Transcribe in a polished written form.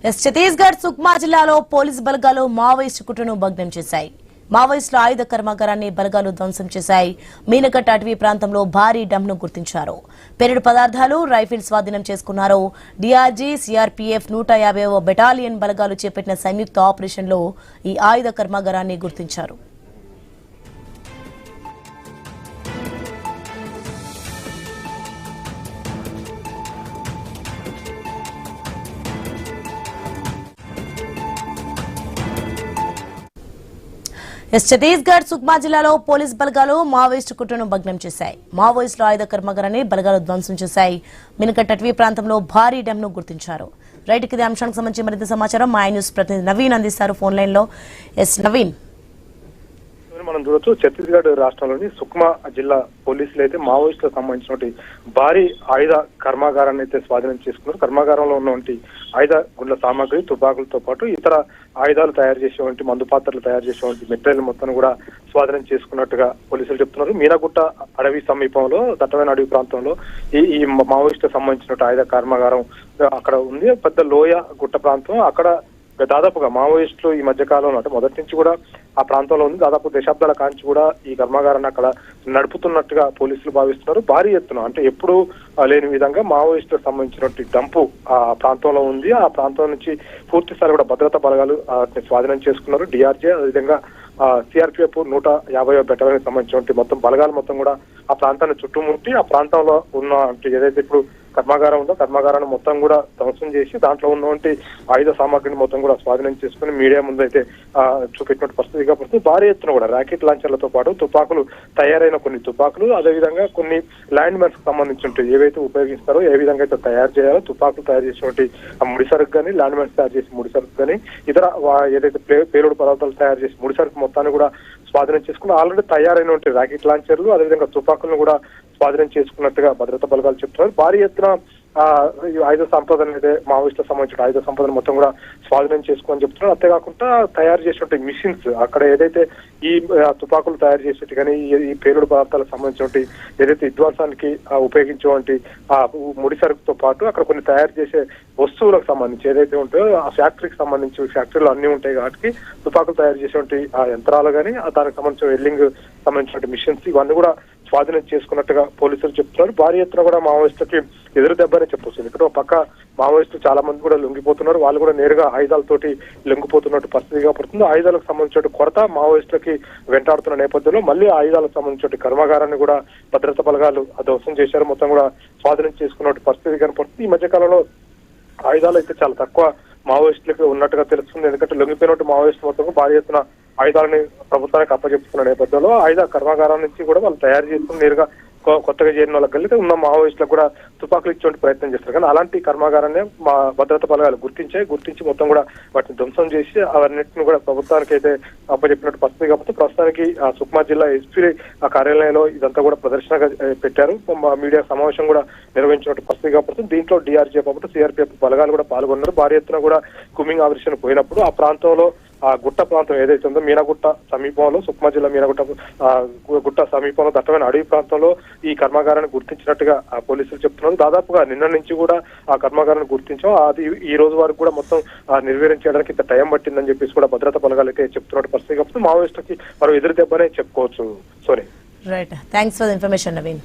ఛత్తీస్గఢ్ సుక్మా జిల్లాలో పోలీస్ బలగాలు మావోయిస్టు కుట్రను భగ్నం చేశాయి. మావోయిస్టుల ఆయుధ కర్మాగారాన్ని బలగాలు ధ్వంసం చేశాయి. మీనగట్ట అటవీ ప్రాంతంలో భారీ డంప్ను గుర్తించారు. పేలుడు పదార్థాలు, రైఫిల్ స్వాధీనం చేసుకున్నారు. డీఆర్జీ, సీఆర్పీఎఫ్ 150వ బెటాలియన్ బలగాలు చేపట్టిన సంయుక్త ఆపరేషన్లో ఈ ఆయుధ కర్మాగారాన్ని గుర్తించారు. ఛత్తీస్గఢ్ సుక్మా జిల్లాలో పోలీస్ బలగాలు మావోయిస్టు కుట్రను భగ్నం చేశాయి. మావోయిస్టుల ఆయుధ కర్మాగారాన్ని బలగాలు ధ్వంసం చేశాయి. మినకట్ అటవీ ప్రాంతంలో భారీ డంప్ను గుర్తించారు. రైట్, ఇదే అంశానికి సంబంధించి మరింత సమాచారం మా న్యూస్ ప్రతినిధి నవీన్ అందిస్తారు ఫోన్ లైన్ లో. నవీన్, మనం చూడొచ్చు, ఛత్తీస్గఢ్ రాష్ట్రంలోని సుక్మా జిల్లా పోలీసులు అయితే మావోయిస్టులకు సంబంధించినటువంటి భారీ ఆయుధ కర్మాగారాన్ని అయితే స్వాధీనం చేసుకున్నారు. కర్మాగారంలో ఉన్నటువంటి ఆయుధ గుండ్ల సామాగ్రి, తుపాకులతో పాటు ఇతర ఆయుధాలు తయారు చేసేటువంటి మందు పాత్రలు తయారు చేసేటువంటి మెటీరియల్ మొత్తం కూడా స్వాధీనం చేసుకున్నట్టుగా పోలీసులు చెప్తున్నారు. మీనగుట్ట అడవి సమీపంలో, దట్టమైన అడవి ప్రాంతంలో ఈ మావోయిస్టులకు సంబంధించిన ఆయుధ కర్మాగారం అక్కడ ఉంది. పెద్ద లోయ గుట్ట ప్రాంతం. అక్కడ దాదాపుగా మావోయిస్టులు ఈ మధ్య కాలంలో, అంటే మొదటి నుంచి కూడా ఆ ప్రాంతంలో ఉంది. దాదాపు దశాబ్దాల కాంచి కూడా ఈ కర్మాగారాన్ని అక్కడ నడుపుతున్నట్టుగా పోలీసులు భావిస్తున్నారు. భారీ ఎత్తున, అంటే ఎప్పుడూ లేని విధంగా మావోయిస్టులకు సంబంధించినటువంటి డంపు ఆ ప్రాంతంలో ఉంది. ఆ ప్రాంతం నుంచి పూర్తి స్థాయి కూడా భద్రతా బలగాలు స్వాధీనం చేసుకున్నారు. డిఆర్జే, అదేవిధంగా సిఆర్పిఎఫ్ 150వ బెటాలియన్ సంబంధించినటువంటి మొత్తం బలగాలు మొత్తం కూడా ఆ ప్రాంతాన్ని చుట్టుముట్టి ఆ ప్రాంతంలో ఉన్న ఏదైతే ఇప్పుడు కర్మాగారం ఉందో కర్మాగారాన్ని మొత్తం కూడా ధ్వంసం చేసి దాంట్లో ఉన్నటువంటి ఆయుధ సామాగ్రిని మొత్తం కూడా స్వాధీనం చేసుకుని మీడియా ముందు అయితే చూపెట్టినట్టు పరిస్థితి కాబట్టి భారీ ఎత్తున కూడా రాకెట్ లాంచర్లతో పాటు తుపాకులు, తయారైన కొన్ని తుపాకులు, అదేవిధంగా కొన్ని ల్యాండ్ మైన్స్ కు సంబంధించిన ఏవైతే ఉపయోగిస్తారో, ఏ విధంగా అయితే తయారు చేయాలో, తుపాకులు తయారు చేసినటువంటి ముడి సరుకు కానీ, ల్యాండ్ మైన్స్ తయారు చేసి ముడి సరుకు కానీ, ఇతర ఏదైతే పేలుడు పదార్థాలు తయారు చేసి ముడి సరుకు మొత్తాన్ని కూడా స్వాధీనం చేసుకుని ఆల్రెడీ తయారైనటువంటి రాకెట్ లాంచర్లు, అదేవిధంగా తుపాకులను కూడా స్వాధీనం చేసుకున్నట్టుగా భద్రతా బలగాలు చెప్తున్నారు. భారీ ఎత్తున ఆయుధ సంపదను అయితే మావోయిస్టులకు సంబంధించిన ఆయుధ సంపదను మొత్తం కూడా స్వాధీనం చేసుకోని చెప్తున్నారు. అంతేకాకుండా తయారు చేసినటువంటి మిషన్స్, అక్కడ ఏదైతే ఈ తుపాకులు తయారు చేసేటి కానీ ఈ పేలుడు పదార్థాలకు సంబంధించినటువంటి ఏదైతే విధ్వంసానికి ఉపయోగించేటువంటి ఆ ముడి సరుకుతో పాటు అక్కడ కొన్ని తయారు చేసే వస్తువులకు సంబంధించి ఏదైతే ఉంటాయో ఆ ఫ్యాక్టరీకి సంబంధించి, ఫ్యాక్టరీలో అన్ని ఉంటాయి కాబట్టి తుపాకులు తయారు చేసేటువంటి ఆ యంత్రాలు కానీ, దానికి సంబంధించిన వెల్డింగ్ సంబంధించిన మిషన్స్, ఇవన్నీ కూడా స్వాధీనం చేసుకున్నట్టుగా పోలీసులు చెప్తున్నారు. భారీ ఎత్తున కూడా మావోయిస్టులకి ఎదురు దెబ్బనే చెప్పొచ్చు. ఇక్కడ ఒక పక్క మావోయిస్టులు చాలా మంది కూడా లొంగిపోతున్నారు. వాళ్ళు కూడా నేరుగా ఆయుధాలతోటి లొంగిపోతున్నట్టు పరిస్థితిగా పడుతుంది. ఆయుధాలకు సంబంధించిన కొరత మావోయిస్టులకి వెంటాడుతున్న నేపథ్యంలో మళ్ళీ ఆయుధాలకు సంబంధించిన కర్మాగారాన్ని కూడా భద్రతా బలగాలు ధ్వంసం చేశారు. మొత్తం కూడా స్వాధీనం చేసుకున్నట్టు పరిస్థితి కనపడుతుంది. ఈ మధ్య కాలంలో ఆయుధాలు అయితే చాలా తక్కువ మావోయిస్టులకు ఉన్నట్టుగా తెలుస్తుంది. ఎందుకంటే లొంగిపోయినట్టు మావోయిస్టు మొత్తం భారీ ఎత్తున ఆయుధాలని ప్రభుత్వానికి అప్పచెప్తున్న నేపథ్యంలో ఆయుధ కర్మాగారం నుంచి కూడా వాళ్ళు తయారు చేసుకుని నేరుగా కొత్తగా చేరిన వాళ్ళకి కలిగితే ఉన్న మావోయిస్టులకు కూడా తుపాకులు ఇచ్చేటువంటి ప్రయత్నం చేస్తారు. కానీ అలాంటి కర్మాగారాన్ని మా భద్రతా బలగాలు గుర్తించి మొత్తం కూడా వాటిని ధ్వంసం చేసి అవన్నింటిని కూడా ప్రభుత్వానికి అయితే అప్పచెప్పినట్టు పరిస్థితి కాబట్టి ప్రస్తుతానికి సుక్మా జిల్లా ఎస్పీ కార్యాలయంలో ఇదంతా కూడా ప్రదర్శనగా పెట్టారు. మీడియా సమావేశం కూడా నిర్వహించినట్టు పరిస్థితి కాబట్టి దీంట్లో డిఆర్జీ కాబట్టి సిఆర్పీఎఫ్ బలగాలు కూడా పాల్గొన్నారు. భారీ ఎత్తున కూడా కుమింగ్ ఆపరేషన్ పోయినప్పుడు ఆ ప్రాంతంలో ఆ గుట్ట ప్రాంతం ఏదైతే ఉందో మీనగుట్ట సమీపంలో, సుక్మా జిల్లా మీనగుట్ట గుట్ట సమీపంలో దట్టమైన అడవి ప్రాంతంలో ఈ కర్మాగారాన్ని గుర్తించినట్టుగా పోలీసులు చెప్తున్నారు. దాదాపుగా నిన్న నుంచి కూడా ఆ కర్మాగారాన్ని గుర్తించాం. అది ఈ రోజు వరకు కూడా మొత్తం నిర్వీర్యం చేయడానికి ఇంత టైం పట్టిందని చెప్పేసి కూడా భద్రతా బలగాలు అయితే చెప్తున్నట్టు పరిస్థితి కాబట్టి మావోయిస్టులకి మరో ఎదురు దెబ్బనే చెప్పుకోవచ్చు. Soni, right, thanks for the information Naveen.